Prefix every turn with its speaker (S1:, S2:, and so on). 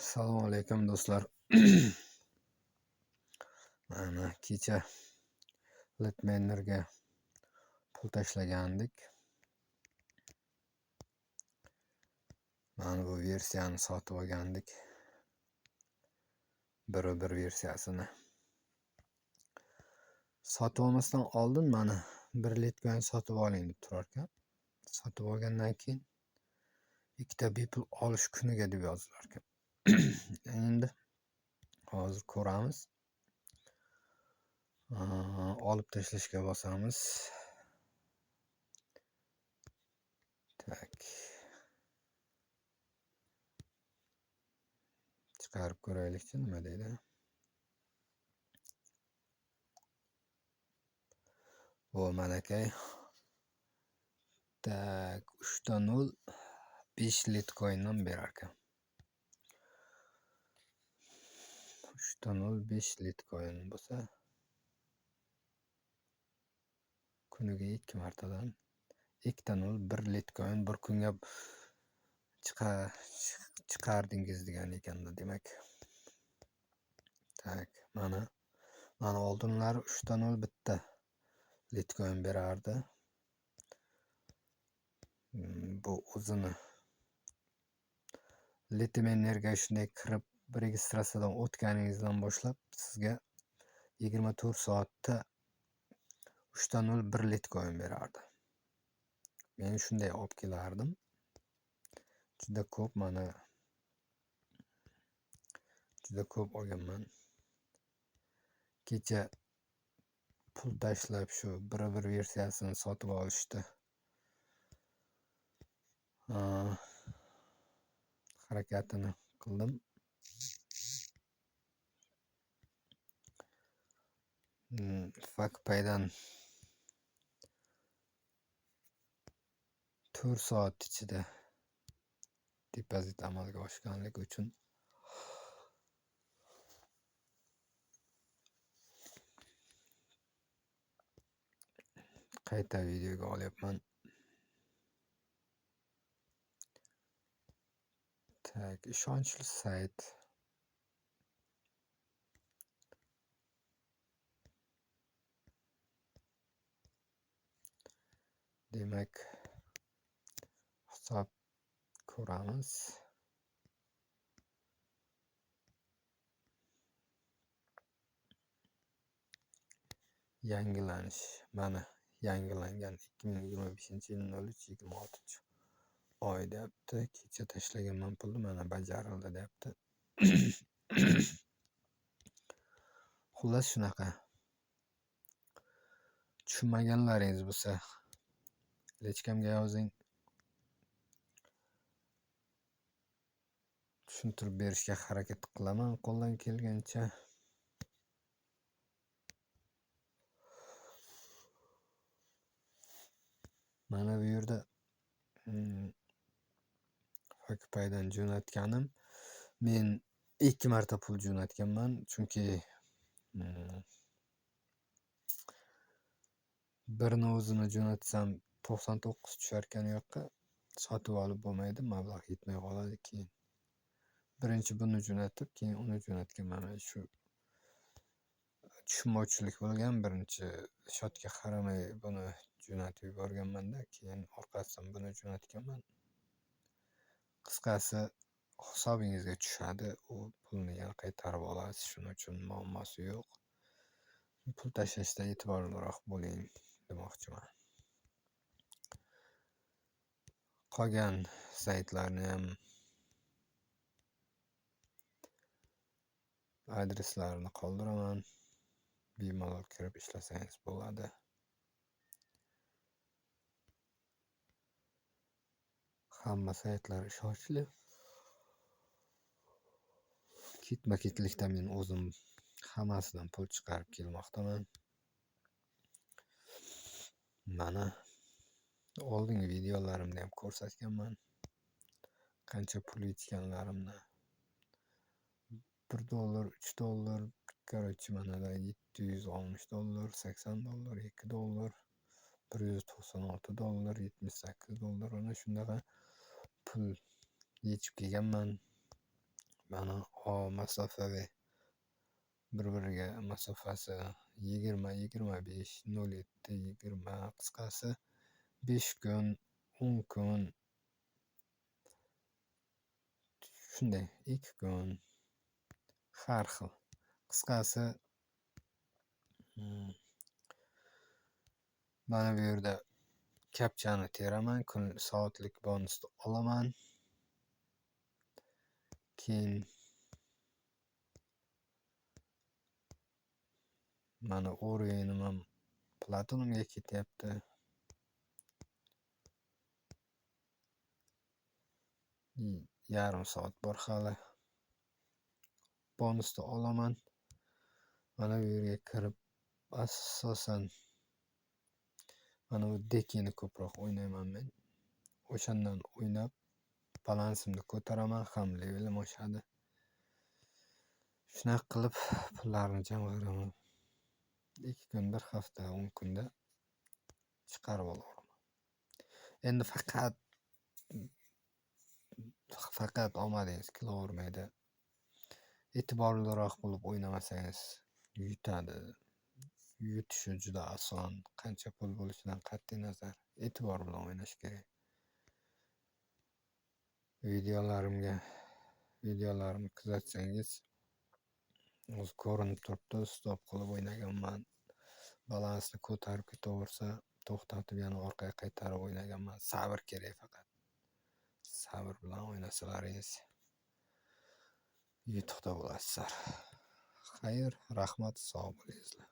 S1: Assalomu alaykum do'stlar. Mana kecha Litmenerga pul tashlagandik. Mana bu versiyani sotib olgandik. 1.1 versiyasini. Sotib olmasdan oldin mana 1 Litecoin sotib oling deb turar ekan. Sotib olgandan keyin ikkita bepul olish kuniga deb yozdilar ekan. Endi hozir ko'ramiz. Olib tashlashga bosamiz. Tak. Chiqarib ko'raylikchi nima deydi. Bu manakay. Tak 3.0 5 Litecoin'dan berar ekan. 3.0 5 Litecoin bo'lsa kuniga 2 martadan 2.0 1 Litecoin bir kunga chiqardingiz degan ekanda demak. Tak, mana oldinlari 3.0 bitta Litecoin berardi. Bu o'zini Litmenerga shunday kirib registratsiyadan o'tganingizdan boshlab sizga 24 soatda 3.0 1 Litecoin berardi. Men shunday olib kelardim. Juda ko'p olganman. Kecha pul tashlab shu 1.1 versiyasini sotib olishdi. Harakatini qildim. Fakpaydan 4 soat ichida depozit amalga oshganligi uchun qayta videoga olyapman. Tak, ishonchli sayt. Demak, hisob ko'ramiz. Yangilanish. Mana yangilangan 2025-yilning 03-26 oy deyapti. Kecha tashlaganman pulni, mana bajarildi deyapti. Xullas shunaqa. Tushunmaganlaringiz bo'lsa, lechkamga yozing. Tushuntirib berishga harakat qilaman qo'ldan kelgancha. Mana bu yerda Fakpaydan jo'natganim. Men 2 marta pul jo'natganman, chunki birini o'zini jo'natsam 99 tushar ekan yoqqa. Sotib olib bo'lmaydi, mablag' yetmay qoladi keyin. Birinchi buni jo'natib, keyin uni jo'natganman. Shu tushunmovchilik bo'lgan. Birinchi shotga qaramay buni jo'natib yuborganman-da, keyin orqasidan buni jo'natganman. Qisqasi, hisobingizga tushadi, u pulni yana qaytarib olasiz, shuning uchun muammosi yo'q. Pul tashlashda e'tiborliroq bo'ling demoqchiman. Qolgan saytlarni ham adreslarini qoldiraman. Bemalol kirib ishlasangiz bo'ladi. Hamma saytlar ishonchli. Ketma-ketlikda men o'zim hammasidan pul chiqarib kelmoqdaman. Mana oldingi videolarimda ham ko'rsatganman. Qancha pul yutganlarimni. $1, $3, короче, mana $760, $80, $2, $196, $78, ana shunaqa pul yechib kelganman. mana masofaviy bir-biriga masofasi 20-25, 07-20, qisqasi 5 kun, 10 kun, shunday 2 kun, har xil. Qisqasi mana bu yerda kapchani teraman, soatlik bonusni olaman. Keyin mana o'rinim ham platinumga ketyapti. Yarim soat bor hali. Bonusni olaman. Mana bu yerga kirib asosan mana bu dekini ko'proq o'ynayman men. O'shandan o'ynab balansimni ko'taraman, ham levelim oshadi. Shunaqa qilib pullarni jamg'araman. 2 kun, 1 hafta, 10 kunda chiqarib olaman. Endi faqat omadingiz kelavermaydi. E'tiborliroq bo'lib o'ynamasangiz yutadi. Yutishi juda oson. Qancha pul bo'lishidan qat'iy nazar e'tibor bilan o'ynash kerak. Videolarimni kuzatsangiz o'zi ko'rinib turibdi. Stop qilib o'ynaganman. Balansni ko'tarib ketaversa to'xtatib yana orqaga qaytarib o'ynaganman. Sabr kerak faqat. Sabr bilan o'ynasalaringiz yutuqda bo'lasizlar. Xayr, rahmat, sog' bo'lingizlar.